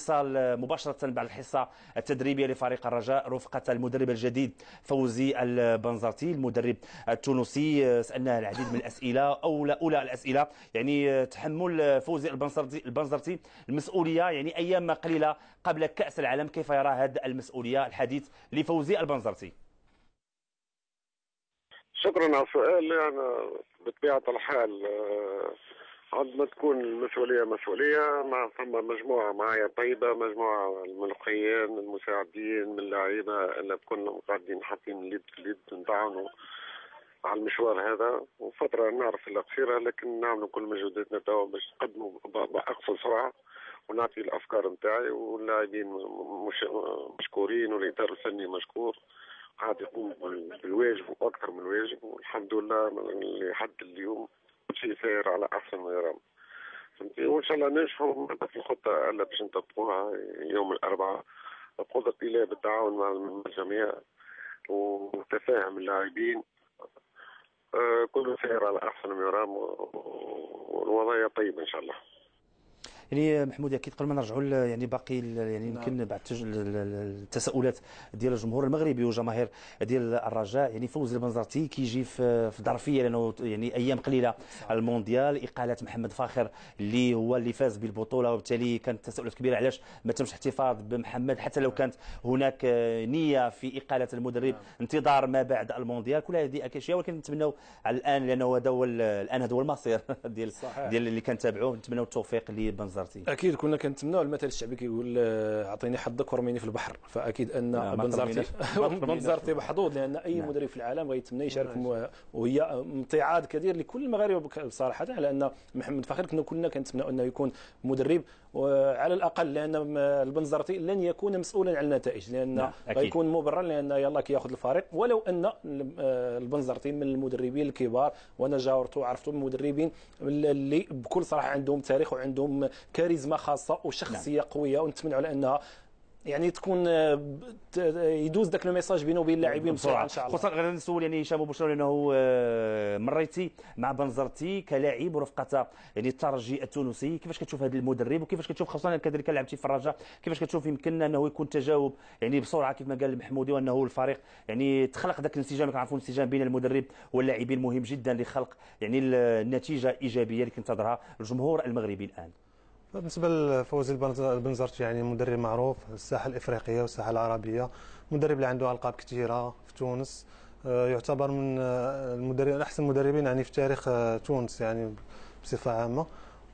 اتصال مباشرة بعد الحصة التدريبية لفريق الرجاء رفقة المدرب الجديد فوزي البنزرتي المدرب التونسي. سألناه العديد من الأسئلة، أولى الأسئلة يعني تحمل فوزي البنزرتي المسؤولية يعني أيام قليلة قبل كأس العالم، كيف يرى هذه المسؤولية؟ الحديث لفوزي البنزرتي. شكرا على السؤال. يعني بطبيعة الحال عندما تكون المسؤولية مع ثم مجموعة معايا طيبة، مجموعة من الأخيان المساعدين من اللاعبين اللي كنا قاعدين حاطين اليد في اليد نتعاونوا على المشوار هذا، وفترة نعرف القصيرة لكن نعملوا كل مجهوداتنا توا باش نقدموا بأقصى سرعة ونعطي الأفكار نتاعي، واللاعبين مشكورين والإطار الفني مشكور قاعد يقوم بالواجب واكثر من الواجب، والحمد لله لحد اليوم كل شيء سير على احسن ما يرام. وان شاء الله ننجحوا في الخطه اللي باش نطبقوها يوم الاربعاء بقدره الله بالتعاون مع الجميع وتفاهم اللاعبين. كله سير على احسن ما يرام والوضعيه طيبه ان شاء الله. يعني محمود اكيد قبل ما نرجعوا يعني باقي يعني يمكن بعد التساؤلات ديال الجمهور المغربي وجماهير ديال الرجاء، يعني فوزي البنزرتي كيجي في ظرفيه لانه يعني ايام قليله المونديال، اقاله محمد فاخر اللي هو اللي فاز بالبطوله، وبالتالي كانت تساؤلات كبيره علاش ما تمش الاحتفاظ بمحمد حتى لو كانت هناك نيه في اقاله المدرب انتظار ما بعد المونديال. كل هذه اشياء ولكن نتمنوا على الان لانه هذا هو الان هذا هو المصير ديال اللي كنتابعوه، نتمنوا التوفيق لبنزرتي. اكيد كنا كنتمناو. المثل الشعبي كيقول اعطيني حظك ورميني في البحر، فاكيد ان بنزرتي محظوظ لان اي مدرب في العالم غيتمنى يشارك، وهي امتعاض كبير لكل المغاربه بصراحه، لان محمد فخر كنا كنتمناو انه يكون مدرب وعلى الاقل، لان البنزرتي لن يكون مسؤولا عن النتائج لان غيكون مبرر لان يلاه كياخذ الفريق، ولو ان البنزرتي من المدربين الكبار وانا جاورته وعرفته من المدربين اللي بكل صراحه عندهم تاريخ وعندهم كاريزما خاصه وشخصيه قويه، ونتمنى على انها يعني تكون يدوز ذاك الميساج بينه وبين اللاعبين بسرعه ان شاء الله. خصوصا غادي نسول يعني هشام مباشره لانه مريتي مع بنزرتي كلاعب ورفقه يعني الترجي التونسي، كيفاش كتشوف هذا المدرب وكيفاش كتشوف خصوصا كذلك لعبتي في الرجاء، كيفاش كتشوف يمكن انه يكون تجاوب يعني بسرعه كيف ما قال المحمودي، وانه الفريق يعني تخلق ذاك الانسجام، كنعرفوا الانسجام بين المدرب واللاعبين مهم جدا لخلق يعني النتيجه الايجابيه اللي كينتظرها الجمهور المغربي الان. بالنسبه لفوزي البنزرتي يعني مدرب معروف في الساحه الافريقيه والساحه العربيه، مدرب اللي عنده القاب كثيره في تونس، يعتبر من المدرب احسن المدربين يعني في تاريخ تونس يعني بصفه عامه،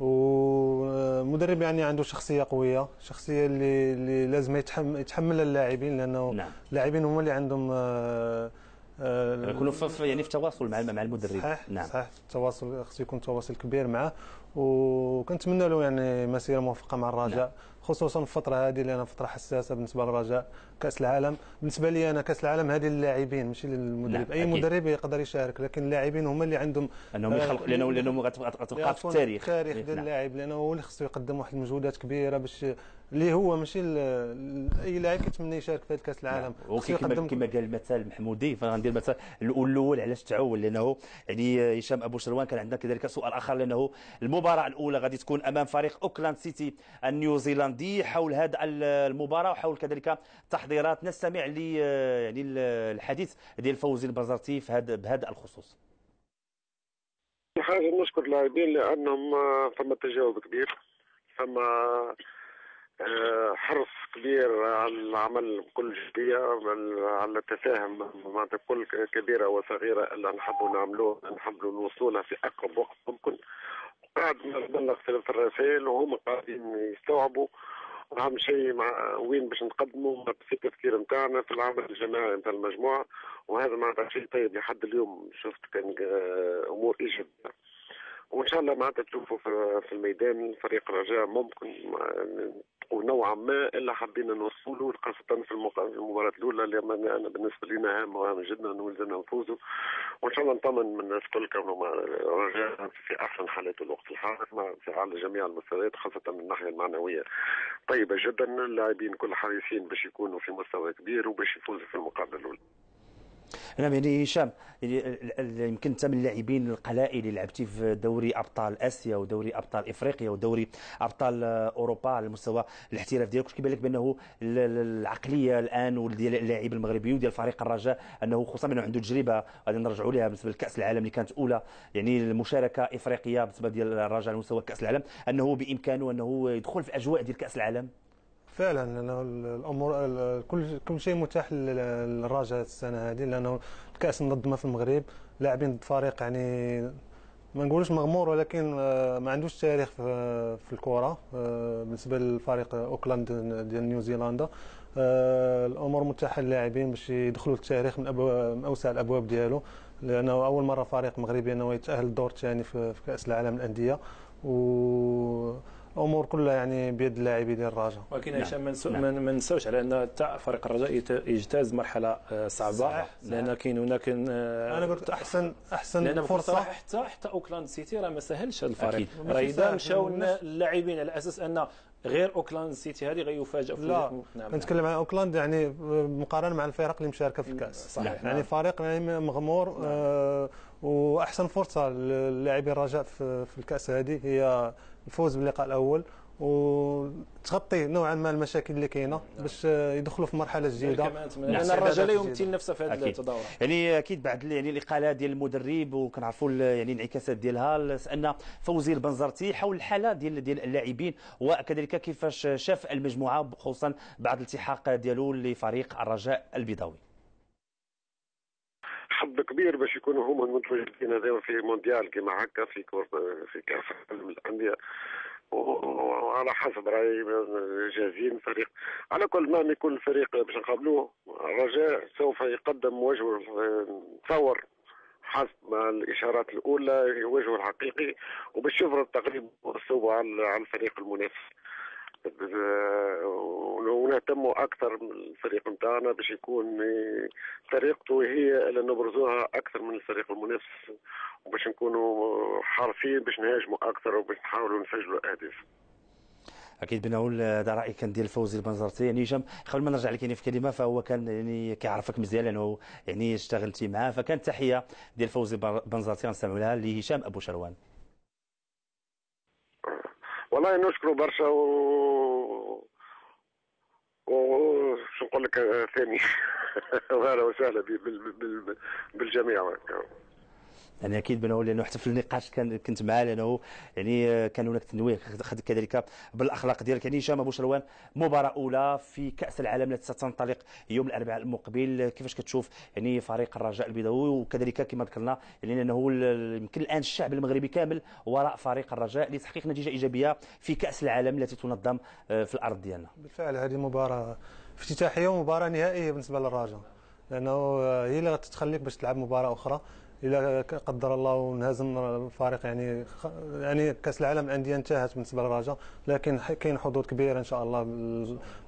ومدرب يعني عنده شخصيه قويه، شخصيه اللي لازم يتحملها اللاعبين، لانه اللاعبين هم اللي عندهم يكونوا يعني في تواصل مع المدرب. صحيح التواصل خصو يكون تواصل كبير معه، وكنتمنى له يعني مسيره موفقه مع الرجاء خصوصا في الفتره هذه لانها فتره حساسه بالنسبه للرجاء. كاس العالم بالنسبه لي انا كاس العالم هذه للاعبين ماشي للمدرب. اي مدرب يقدر يشارك لكن اللاعبين هما اللي عندهم انهم يخلقوا لانهم غتبقى في التاريخ ديال اللاعب، لانه هو اللي خصو يقدم واحد المجهودات كبيره باش اللي هو ماشي اي لاعب كيتمنى يشارك في هذا كاس العالم. كما قال المثل محمودي، فغندير المثل الاول علاش تعول، لانه يعني هشام ابو شروان كان عندنا كذلك سؤال اخر، لانه المباراه الاولى غادي تكون امام فريق اوكلاند سيتي النيوزيلندي. حول هذا المباراه وحول كذلك تحضيرات نستمع ل يعني الحديث ديال فوزي البنزرتي بهذا الخصوص. حاجه نشكر اللاعبين لانهم ثم تجاوب كبير، ثم حرص كبير على العمل بكل جديه، على التفاهم مع كل كبيره وصغيره اللي نحبوا نعملوه نحبوا نوصلوا لها في اقرب وقت ممكن. قاعد نبلغ في الرسائل وهم قاعدين يستوعبوا اهم شيء مع وين باش نقدموا في التفكير نتاعنا في العمل الجماعي نتاع المجموعه، وهذا معناتها شيء طيب لحد اليوم. شفت كان امور ايجابيه، وان شاء الله معناتها تشوفوا في الميدان فريق الرجاء ممكن ونوعا ما الا حبينا نوصلوا خاصه في المباراه الاولى اللي انا بالنسبه لنا هام جدا ونلزمنا نفوزوا، وان شاء الله نطمن من الناس الكل كانوا مع الرجاء في احسن حالات الوقت الحاضر على جميع المستويات خاصه من الناحيه المعنويه طيبه جدا. اللاعبين كل حريصين باش يكونوا في مستوى كبير وباش يفوزوا في المقابله الاولى. نعم يعني هشام، يعني يمكن انت من اللاعبين القلائل اللي لعبتي في دوري ابطال اسيا ودوري ابطال افريقيا ودوري ابطال اوروبا على مستوى الاحتراف ديالك. واش كيبان لك بانه العقليه الان ديال اللاعب المغربي وديال فريق الرجاء انه خصوصا انه عنده تجربه غادي نرجعوا لها بالنسبه لكاس العالم اللي كانت اولى، يعني المشاركه افريقيه بالنسبه ديال الرجاء على مستوى كاس العالم، انه بامكانه انه يدخل في اجواء ديال كاس العالم؟ فعلا، لانه الامور كل شيء متاح للرجاء السنه هذه، لانه الكاس منظمه في المغرب، لاعبين ضد فريق يعني ما نقولوش مغمور، ولكن ما عندوش تاريخ في الكره بالنسبه للفريق اوكلاند ديال نيوزيلندا. الامور متاحه للاعبين باش يدخلوا التاريخ من اوسع الابواب ديالو، لانه اول مره فريق مغربي انه يتاهل الدور الثاني في كاس العالم للانديه، الامور كلها يعني بيد اللاعبين ديال الرجاء. ولكن هشام ما نساوش على ان تاع فريق الرجاء يجتاز مرحله صعبه، لان كاين هناك انا قلت احسن فرصه. حتى اوكلاند سيتي راه ما سهلش هذا الفريق، راه اذا مشاو اللاعبين على اساس ان غير اوكلاند سيتي هذه غيفاجئ في لا. نتكلم عن اوكلاند يعني مقارنه مع الفرق اللي مشاركه في الكاس، صحيح. يعني فريق يعني مغمور. واحسن فرصه للاعبين الرجاء في الكاس هذه هي الفوز باللقاء الاول وتغطي نوعا ما المشاكل اللي كاينه باش يدخلوا في مرحله جديده، لان الرجاء لا يمثل نفسه في هذا التظاهر. يعني اكيد بعد يعني الاقاله ديال المدرب وكنعرفوا يعني الانعكاسات ديالها، سالنا فوزي البنزرتي حول الحاله ديال اللاعبين وكذلك كيفاش شاف المجموعه خصوصا بعد الالتحاق ديالو لفريق الرجاء البيضاوي. حظ كبير باش يكونوا هما المتواجدين هذا في مونديال كيما هكا في كاس العالم للانديه، وعلى حسب رايي جاهزين فريق. على كل ما يكون الفريق باش نقابلوه الرجاء سوف يقدم وجهه، نتصور حسب الاشارات الاولى وجهه الحقيقي، وباش يفرض تقريبا اسلوبه على الفريق المنافس، ونهتموا اكثر من الفريق نتاعنا باش يكون طريقته هي اللي نبرزوها اكثر من الفريق المنافس، وباش نكونوا حريصين باش نهاجموا اكثر وباش نحاولوا نسجلوا اهداف. اكيد بانه هذا راي كان ديال فوزي البنزرتي. يعني هشام قبل ما نرجع لك يعني في كلمه، فهو كان يعني كيعرفك مزيان لانه يعني اشتغلتي معاه، فكانت تحيه ديال فوزي البنزرتي غنستمعوا لها لهشام ابو شروان. والله نشكره برشا شو نقول لك ثاني اهلا وسهلا بالجميع. يعني اكيد بانه لانه حتى في النقاش كنت معاه، لانه يعني كان هناك تنويه كذلك بالاخلاق ديالك. يعني هشام ابو شروان، مباراه اولى في كاس العالم التي ستنطلق يوم الاربعاء المقبل، كيفاش كتشوف يعني فريق الرجاء البيضاوي وكذلك كما ذكرنا يعني انه يمكن الان الشعب المغربي كامل وراء فريق الرجاء لتحقيق نتيجه ايجابيه في كاس العالم التي تنظم في الارض ديالنا؟ بالفعل هذه مباراه افتتاحيه ومباراه نهائيه بالنسبه للرجاء، لانه هي اللي غتخليك باش تلعب مباراه اخرى إلا قدر الله ونهزم الفريق. يعني كاس العالم للانديه انتهت بالنسبه للرجاء، لكن كاين حظوظ كبيره ان شاء الله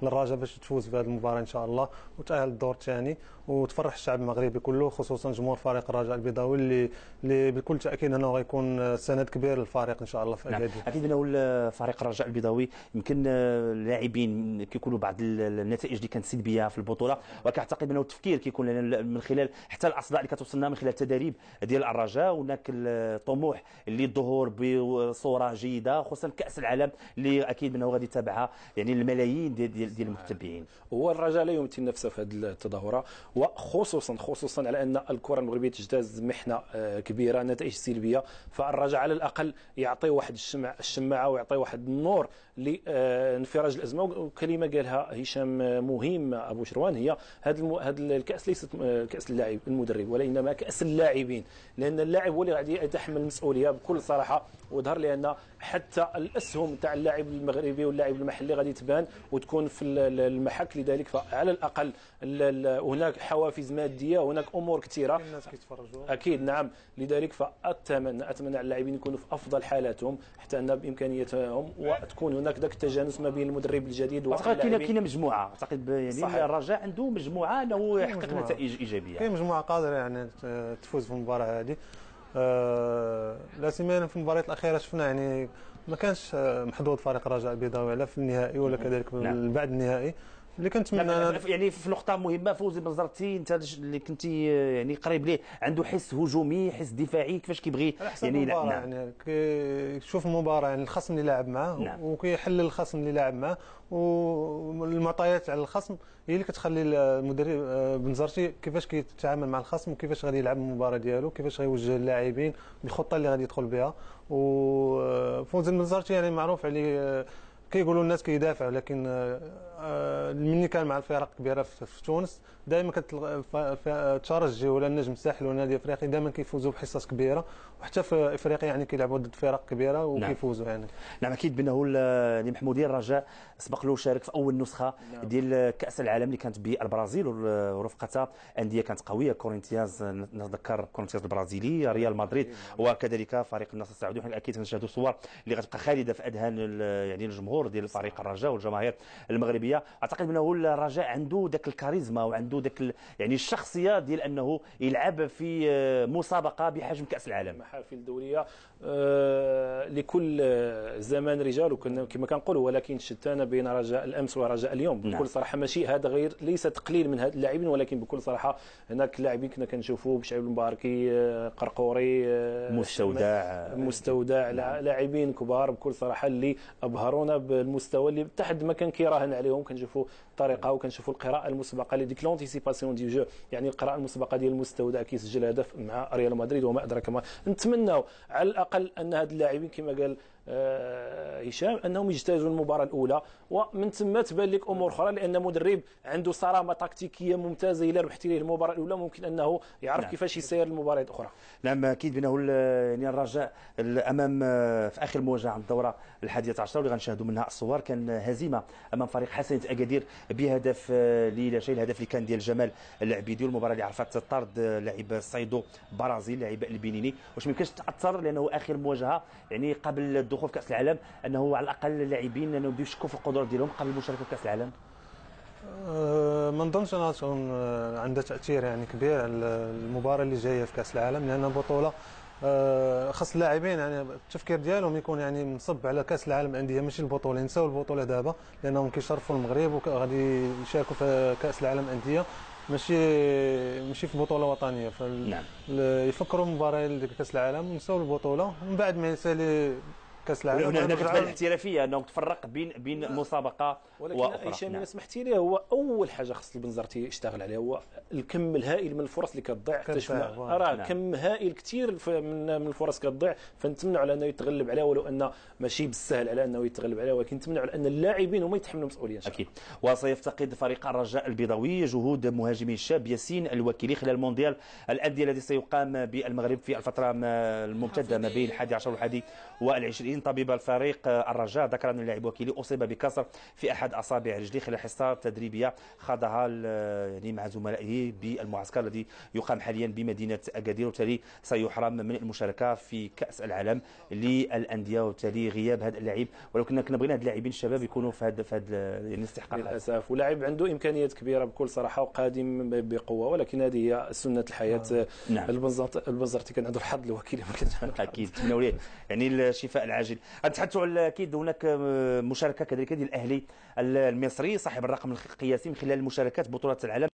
للرجاء باش تفوز في هذه المباراه ان شاء الله وتاهل الدور الثاني وتفرح الشعب المغربي كله، خصوصا جمهور فريق الرجاء البيضاوي اللي بكل تاكيد انه غيكون سند كبير للفريق ان شاء الله في اكادير. اكيد انه فريق الرجاء البيضاوي يمكن اللاعبين كيكونوا بعض النتائج اللي كانت سلبيه في البطوله، وكنعتقد انه التفكير كيكون من خلال حتى الاصداء اللي كتوصلنا من خلال التدريب ديال الرجاء، هناك الطموح اللي الظهور بصوره جيده خصوصا كاس العالم اللي اكيد انه غادي يتابعها يعني الملايين ديال المتابعين. هو الرجاء لا يمثل نفسه في هذه التظاهره، وخصوصا على ان الكره المغربيه تجتاز محنه كبيره، نتائج سلبيه، فالرجاء على الاقل يعطي واحد الشماعه ويعطي واحد النور لانفراج الازمه. وكلمه قالها هشام مهم ابو شروان، هي هذا الكاس ليست كاس اللاعب المدرب وانما كاس اللاعبين، لان اللاعب هو اللي غادي يتحمل المسؤوليه بكل صراحه. وظهر لي ان حتى الاسهم تاع اللاعب المغربي واللاعب المحلي غادي تبان وتكون في المحك، لذلك فعلى الاقل هناك حوافز ماديه، هناك امور كثيره الناس كيتفرجوا اكيد. نعم، لذلك فاتمنى على اللاعبين يكونوا في افضل حالاتهم حتى ان بامكانياتهم وتكون هناك ذاك التجانس ما بين المدرب الجديد واللاعبين. كاينه مجموعه اعتقد يعني الرجاء عنده مجموعه انه يحقق نتائج ايجابيه، كاين مجموعه قادره يعني تفوز في المباراه هذه. لا سيما في المباريات الاخيره شفنا يعني ما كانش محظوظ فريق الرجاء البيضاوي لا في النهائي ولا كذلك بعد النهائي، اللي كنتمنى يعني في نقطه مهمه فوزي بنزرتي، انت اللي كنتي يعني قريب ليه، عنده حس هجومي حس دفاعي كيفاش كيبغي يعني يلعب؟ يعني كيشوف المباراه يعني الخصم اللي لاعب معاه وكيحلل الخصم اللي لاعب معاه، والمعطيات على الخصم هي اللي كتخلي المدرب بنزرتي كيفاش كيتعامل مع الخصم وكيفاش غادي يلعب المباراه ديالو، كيفاش غيوجه اللاعبين، الخطه اللي غادي يدخل بها. وفوزي بنزرتي يعني معروف عليه كيقولوا الناس كيدافع، لكن مني كان مع الفرق كبيره في تونس دائما الترجي ولا النجم الساحل ولا نادي افريقي دائما كيفوزوا بحصص كبيره، وحتى في افريقيا يعني كيلعبوا ضد فرق كبيره وكيفوزوا. يعني نعم اكيد بانه يعني محمودي الرجاء سبق له شارك في اول نسخه ديال كاس العالم اللي كانت بالبرازيل ورفقتها انديه كانت قويه، كورينتيانز نتذكر كورينتيانز البرازيلي، ريال مدريد، وكذلك فريق النصر السعودي. حنا اكيد كنشاهدوا صور اللي غتبقى خالده في اذهان يعني الجمهور ديال فريق الرجاء والجماهير المغربيه. اعتقد بانه الرجاء عنده ذاك الكاريزما وعنده ذاك يعني الشخصيه ديال انه يلعب في مسابقه بحجم كاس العالم. محافل دوليه لكل زمان رجال كما كنقولوا، ولكن شتان بين رجاء الامس ورجاء اليوم بكل صراحه. ماشي هذا غير ليس تقليل من هاد اللاعبين، ولكن بكل صراحه هناك لاعبين كنا كنشوفوا بشعيب المباركي، قرقوري، مستودع، لاعبين كبار بكل صراحه اللي ابهرونا بالمستوى اللي حتى ما كان كيراهن عليهم. كنشوفوا الطريقه وكنشوفوا القراءه المسبقه اللي ديك لونتيسيباسيون دي جو، يعني القراءه المسبقه ديال المستودع كيسجل هدف مع ريال مدريد وما ادراك ما. نتمناو على الاقل ان هاد اللاعبين كما قال هشام انهم يجتازوا المباراه الاولى، ومن ثم تبان لك امور اخرى، لان مدرب عنده صرامه تكتيكيه ممتازه. الا ربحتي ليه المباراه الاولى ممكن انه يعرف كيفاش يسير المباريات الاخرى. نعم اكيد بانه يعني الرجاء امام في اخر مواجهه عن الدوره ال11 واللي غنشاهدوا منها الصور كان هزيمه امام فريق حسنيه اكادير بهدف لا شيء. الهدف اللي كان ديال جمال العبيدي، والمباراه اللي عرفت طرد لاعب صيدو برازيل لاعب البنيني. واش ما يمكنش تاثر لانه اخر مواجهه يعني قبل الدخول في كاس العالم، انه على الاقل اللاعبين انه يبداو يشكوا في القدرات ديالهم قبل المشاركه في كاس العالم؟ ما نظنش انها تكون عندها تاثير يعني كبير على المباراه اللي جايه في كاس العالم، لان البطوله خاص اللاعبين يعني التفكير ديالهم يكون يعني منصب على كاس العالم الانديه، ماشي البطوله. ينساو البطوله دابا لانهم كيشرفوا المغرب وغادي يشاركوا في كاس العالم الانديه، ماشي في بطوله وطنيه. يفكروا مباراه ديال كاس العالم ونساو البطوله، ومن بعد ما يسالي كاس العالم. هنا كتبان الاحترافيه انه تفرق بين مسابقه واخرى. ولكن اذا سمحتي لي، هو اول حاجه خص البنزرتي يشتغل عليها هو الكم الهائل من الفرص اللي كتضيع. حتى شفنا راه كم هائل كثير من الفرص كتضيع، فنتمنوا على انه يتغلب عليها، ولو ان ماشي بالسهل على انه يتغلب عليها، ولكن نتمنوا على ان اللاعبين هما يتحملوا المسؤوليه. اكيد. وسيفتقد فريق الرجاء البيضاوي جهود مهاجمه الشاب ياسين الوكيلي خلال مونديال الانديه الذي سيقام بالمغرب في الفتره الممتده ما بين 11 و21. طبيب الفريق الرجاء ذكر ان اللاعب وكيلي اصيب بكسر في احد اصابع رجليه خلال حصه تدريبيه خاضها يعني مع زملائه بالمعسكر الذي يقام حاليا بمدينه اكادير، وبالتالي سيحرم من المشاركه في كاس العالم للانديه، وبالتالي غياب هذا اللاعب. ولو كنا بغينا هاد اللاعبين الشباب يكونوا في هذا يعني الاستحقاق للاسف. ولاعب عنده امكانيات كبيره بكل صراحه وقادم بقوه، ولكن هذه هي سنه الحياه. البنزرتي كان عنده الحظ الوكيلي ما كانش. اكيد نتمنوا ليه يعني الشفاء العاجل. نتحدثوا على اكيد هناك مشاركه كذلك ديال الاهلي المصري صاحب الرقم القياسي من خلال المشاركات بطوله العالم